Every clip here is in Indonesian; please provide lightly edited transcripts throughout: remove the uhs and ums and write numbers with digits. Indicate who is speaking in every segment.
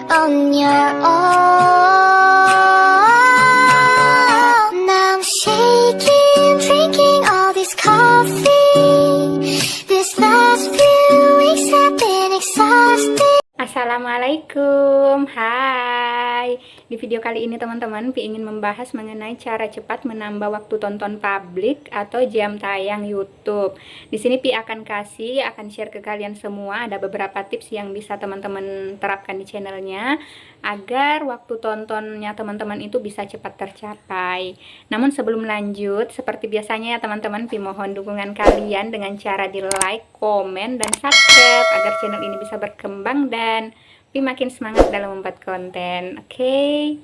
Speaker 1: on your own. Now I'm shaking, drinking all this coffee. This last few weeks have been exhausting.
Speaker 2: Assalamualaikum, hai. Di video kali ini teman-teman, Pi ingin membahas mengenai cara cepat menambah waktu tonton publik atau jam tayang YouTube. Di sini Pi akan share ke kalian semua, ada beberapa tips yang bisa teman-teman terapkan di channelnya agar waktu tontonnya teman-teman itu bisa cepat tercapai. Namun sebelum lanjut, seperti biasanya ya teman-teman, Pi mohon dukungan kalian dengan cara di like, komen, dan subscribe agar channel ini bisa berkembang dan Pi makin semangat dalam membuat konten. Oke.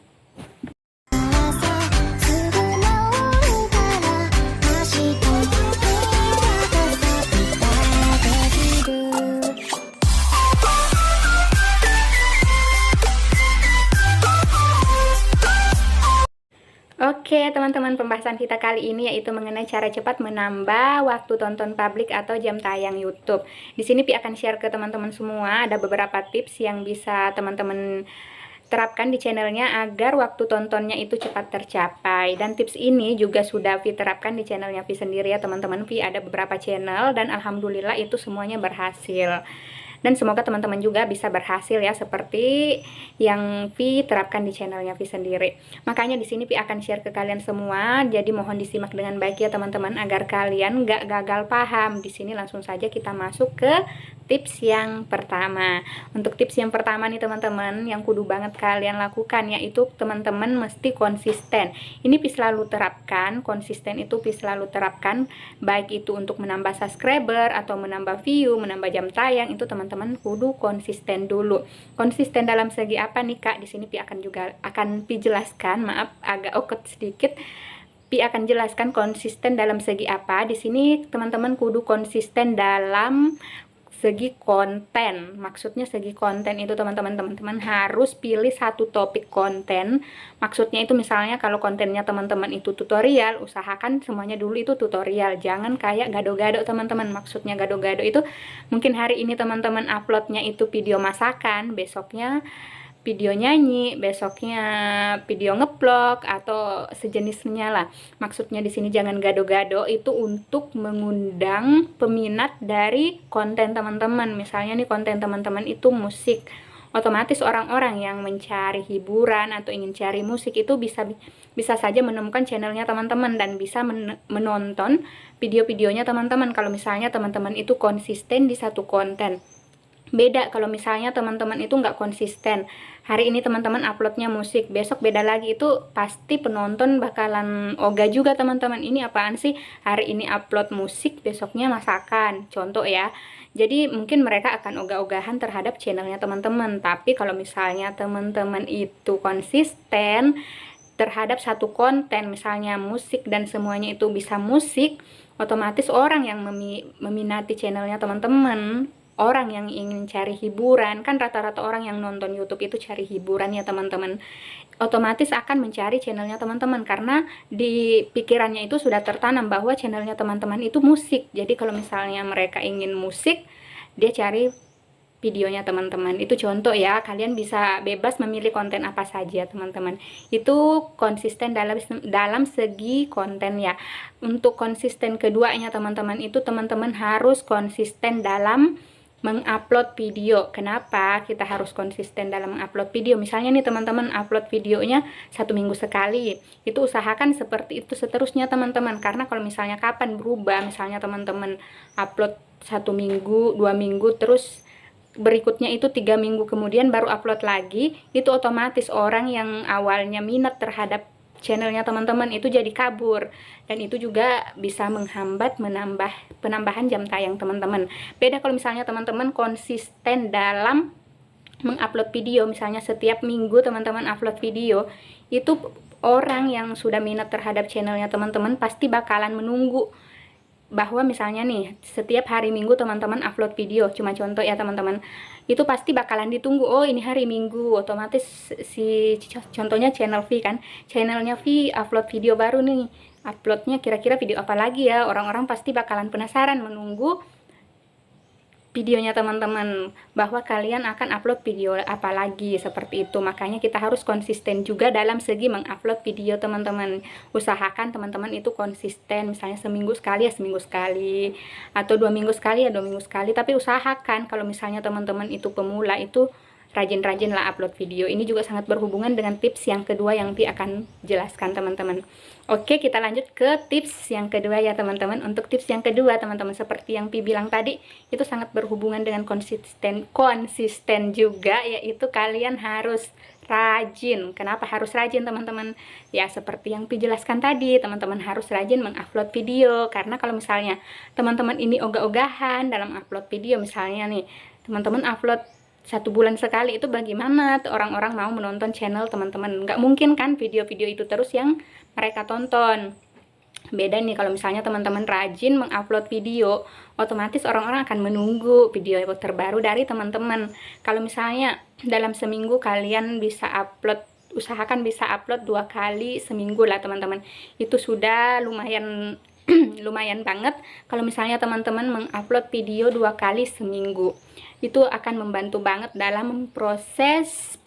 Speaker 2: Oke teman-teman, pembahasan kita kali ini yaitu mengenai cara cepat menambah waktu tonton publik atau jam tayang YouTube. Di sini Pi akan share ke teman-teman semua, ada beberapa tips yang bisa teman-teman terapkan di channelnya agar waktu tontonnya itu cepat tercapai. Dan tips ini juga sudah Pi terapkan di channelnya Pi sendiri ya teman-teman. Pi ada beberapa channel dan alhamdulillah itu semuanya berhasil. Dan semoga teman-teman juga bisa berhasil ya seperti yang Pi terapkan di channelnya Pi sendiri. Makanya di sini Pi akan share ke kalian semua. Jadi mohon disimak dengan baik ya teman-teman agar kalian nggak gagal paham. Di sini langsung saja kita masuk ke tips yang pertama. Untuk tips yang pertama nih teman-teman, yang kudu banget kalian lakukan yaitu teman-teman mesti konsisten. Ini Pi selalu terapkan, konsisten itu Pi selalu terapkan, baik itu untuk menambah subscriber atau menambah view, menambah jam tayang, itu teman-teman kudu konsisten dulu. Konsisten dalam segi apa nih Kak? Di sini Pi akan Pi jelaskan, maaf agak awkward sedikit. Pi akan jelaskan konsisten dalam segi apa. Di sini teman-teman kudu konsisten dalam segi konten. Maksudnya segi konten itu teman-teman harus pilih satu topik konten. Maksudnya itu misalnya kalau kontennya teman-teman itu tutorial, usahakan semuanya dulu itu tutorial, jangan kayak gado-gado teman-teman. Maksudnya gado-gado itu mungkin hari ini teman-teman uploadnya itu video masakan, besoknya video nyanyi, besoknya video ngeblog atau sejenisnya lah. Maksudnya di sini jangan gado-gado, itu untuk mengundang peminat dari konten teman-teman. Misalnya nih konten teman-teman itu musik, otomatis orang-orang yang mencari hiburan atau ingin cari musik itu bisa saja menemukan channelnya teman-teman dan bisa menonton video-videonya teman-teman kalau misalnya teman-teman itu konsisten di satu konten. Beda kalau misalnya teman-teman itu nggak konsisten. Hari ini teman-teman uploadnya musik, besok beda lagi, itu pasti penonton bakalan ogah juga teman-teman. Ini apaan sih? Hari ini upload musik, besoknya masakan. Contoh ya. Jadi mungkin mereka akan ogah-ogahan terhadap channelnya teman-teman. Tapi kalau misalnya teman-teman itu konsisten terhadap satu konten, misalnya musik dan semuanya itu bisa musik, otomatis orang yang meminati channelnya teman-teman, orang yang ingin cari hiburan, kan rata-rata orang yang nonton YouTube itu cari hiburan ya teman-teman, otomatis akan mencari channelnya teman-teman karena di pikirannya itu sudah tertanam bahwa channelnya teman-teman itu musik. Jadi kalau misalnya mereka ingin musik, dia cari videonya teman-teman. Itu contoh ya, kalian bisa bebas memilih konten apa saja teman-teman. Itu konsisten dalam segi konten ya. Untuk konsisten keduanya teman-teman, itu teman-teman harus konsisten dalam mengupload video. Kenapa kita harus konsisten dalam mengupload video? Misalnya nih teman-teman upload videonya 1 minggu sekali, itu usahakan seperti itu seterusnya teman-teman. Karena kalau misalnya kapan berubah, misalnya teman-teman upload 1 minggu, 2 minggu, terus berikutnya itu 3 minggu kemudian baru upload lagi, itu otomatis orang yang awalnya minat terhadap channelnya teman-teman itu jadi kabur, dan itu juga bisa menghambat penambahan jam tayang teman-teman. Beda kalau misalnya teman-teman konsisten dalam mengupload video, misalnya setiap minggu teman-teman upload video, itu orang yang sudah minat terhadap channelnya teman-teman pasti bakalan menunggu bahwa misalnya nih setiap hari Minggu teman-teman upload video, cuma contoh ya teman-teman, itu pasti bakalan ditunggu. Oh ini hari Minggu, otomatis si contohnya channel V kan, channelnya V upload video baru nih, uploadnya kira-kira video apa lagi ya, orang-orang pasti bakalan penasaran menunggu videonya teman-teman, bahwa kalian akan upload video apa lagi, seperti itu. Makanya kita harus konsisten juga dalam segi mengupload video teman-teman. Usahakan teman-teman itu konsisten, misalnya seminggu sekali ya seminggu sekali, atau 2 minggu sekali ya 2 minggu sekali. Tapi usahakan kalau misalnya teman-teman itu pemula, itu rajin-rajin lah upload video. Ini juga sangat berhubungan dengan tips yang kedua yang Pi akan jelaskan teman-teman. Oke, kita lanjut ke tips yang kedua ya teman-teman. Untuk tips yang kedua teman-teman, seperti yang Pi bilang tadi, itu sangat berhubungan dengan konsisten juga, yaitu kalian harus rajin. Kenapa harus rajin teman-teman? Ya seperti yang Pi jelaskan tadi, teman-teman harus rajin mengupload video. Karena kalau misalnya teman-teman ini ogah-ogahan dalam upload video, misalnya nih teman-teman upload 1 bulan sekali, itu bagaimana orang-orang mau menonton channel teman-teman? Nggak mungkin kan video-video itu terus yang mereka tonton. Beda nih kalau misalnya teman-teman rajin mengupload video, otomatis orang-orang akan menunggu video terbaru dari teman-teman. Kalau misalnya dalam seminggu kalian bisa upload, usahakan bisa upload 2 kali seminggu lah teman-teman. Itu sudah lumayan lumayan banget kalau misalnya teman-teman mengupload video 2 kali seminggu. Itu akan membantu banget dalam memproses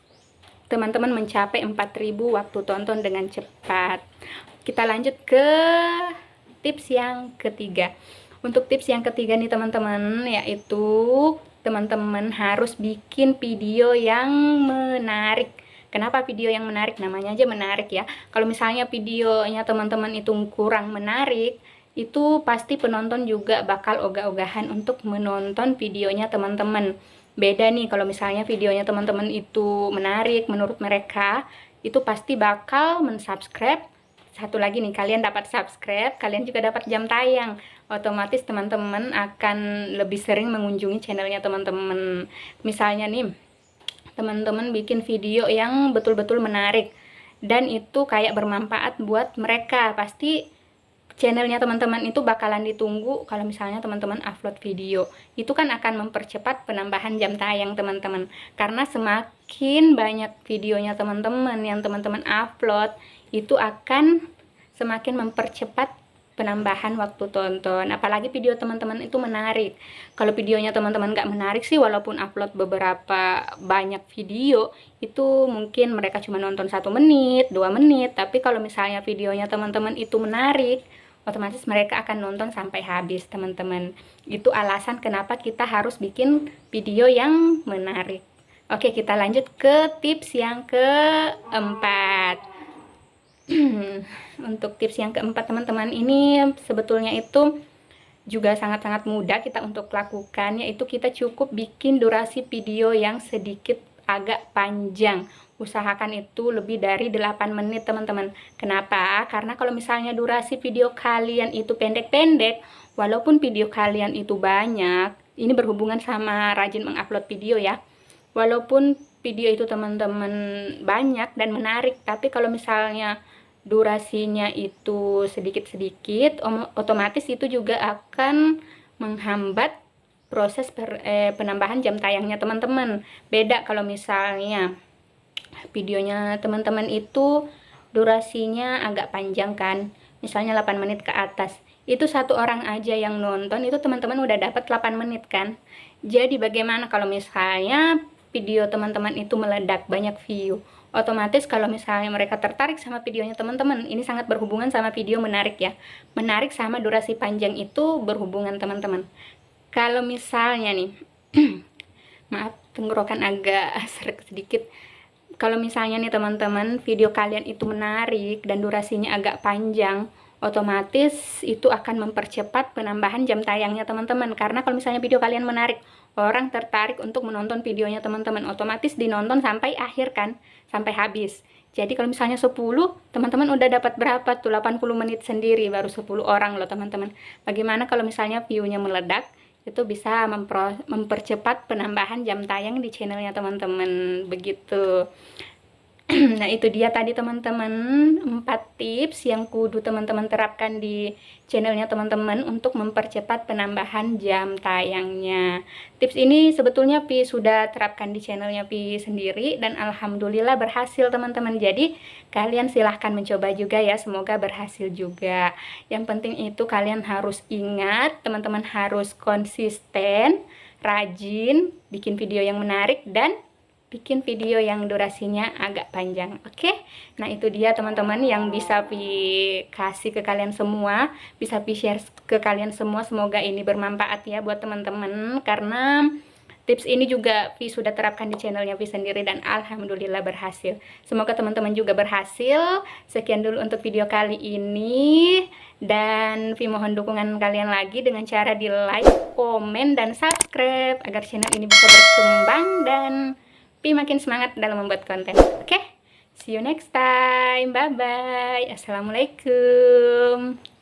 Speaker 2: teman-teman mencapai 4.000 waktu tonton dengan cepat. Kita lanjut ke tips yang ketiga. Untuk tips yang ketiga nih teman-teman, yaitu teman-teman harus bikin video yang menarik. Kenapa video yang menarik? Namanya aja menarik ya. Kalau misalnya videonya teman-teman itu kurang menarik, itu pasti penonton juga bakal ogah-ogahan untuk menonton videonya teman-teman. Beda nih kalau misalnya videonya teman-teman itu menarik menurut mereka, itu pasti bakal mensubscribe. Satu lagi nih, kalian dapat subscribe, kalian juga dapat jam tayang. Otomatis teman-teman akan lebih sering mengunjungi channelnya teman-teman. Misalnya nih, teman-teman bikin video yang betul-betul menarik dan itu kayak bermanfaat buat mereka, pasti channelnya teman-teman itu bakalan ditunggu. Kalau misalnya teman-teman upload video, itu kan akan mempercepat penambahan jam tayang teman-teman, karena semakin banyak videonya teman-teman yang teman-teman upload, itu akan semakin mempercepat penambahan waktu tonton. Apalagi video teman-teman itu menarik. Kalau videonya teman-teman nggak menarik sih, walaupun upload beberapa banyak video, itu mungkin mereka cuma nonton 1 menit 2 menit. Tapi kalau misalnya videonya teman-teman itu menarik, otomatis mereka akan nonton sampai habis teman-teman. Itu alasan kenapa kita harus bikin video yang menarik. Oke, kita lanjut ke tips yang keempat. Untuk tips yang keempat teman-teman, ini sebetulnya itu juga sangat-sangat mudah kita untuk lakukan, yaitu kita cukup bikin durasi video yang sedikit agak panjang. Usahakan itu lebih dari 8 menit teman-teman. Kenapa? Karena kalau misalnya durasi video kalian itu pendek-pendek, walaupun video kalian itu banyak, ini berhubungan sama rajin mengupload video ya. Walaupun video itu teman-teman banyak dan menarik, tapi kalau misalnya durasinya itu sedikit-sedikit, otomatis itu juga akan menghambat proses penambahan jam tayangnya teman-teman. Beda kalau misalnya videonya teman-teman itu durasinya agak panjang kan, misalnya 8 menit ke atas, itu 1 orang aja yang nonton, itu teman-teman udah dapat 8 menit kan. Jadi bagaimana kalau misalnya video teman-teman itu meledak banyak view? Otomatis kalau misalnya mereka tertarik sama videonya teman-teman, ini sangat berhubungan sama video menarik ya. Menarik sama durasi panjang itu berhubungan teman-teman. Kalau misalnya nih maaf, tenggorokan agak seret sedikit. Kalau misalnya nih teman-teman, video kalian itu menarik dan durasinya agak panjang, otomatis itu akan mempercepat penambahan jam tayangnya teman-teman. Karena kalau misalnya video kalian menarik, orang tertarik untuk menonton videonya teman-teman, otomatis dinonton sampai akhir kan, sampai habis. Jadi kalau misalnya 10, teman-teman udah dapat berapa tuh? 80 menit sendiri, baru 10 orang loh teman-teman. Bagaimana kalau misalnya view-nya meledak? Itu bisa mempercepat penambahan jam tayang di channelnya teman-teman, begitu. Nah itu dia tadi teman-teman 4 tips yang kudu teman-teman terapkan di channelnya teman-teman untuk mempercepat penambahan jam tayangnya. Tips ini sebetulnya Pi sudah terapkan di channelnya Pi sendiri dan alhamdulillah berhasil teman-teman. Jadi kalian silahkan mencoba juga ya, semoga berhasil juga. Yang penting itu kalian harus ingat, teman-teman harus konsisten rajin bikin video yang menarik dan bikin video yang durasinya agak panjang. Oke, nah itu dia teman-teman yang bisa kasih ke kalian semua, bisa share ke kalian semua. Semoga ini bermanfaat ya buat teman-teman, karena tips ini juga Vi sudah terapkan di channelnya Vi sendiri dan alhamdulillah berhasil. Semoga teman-teman juga berhasil. Sekian dulu untuk video kali ini, dan Vi mohon dukungan kalian lagi dengan cara di like, komen, dan subscribe agar channel ini bisa berkembang dan Vi makin semangat dalam membuat konten. Oke, see you next time. Bye bye. Assalamualaikum.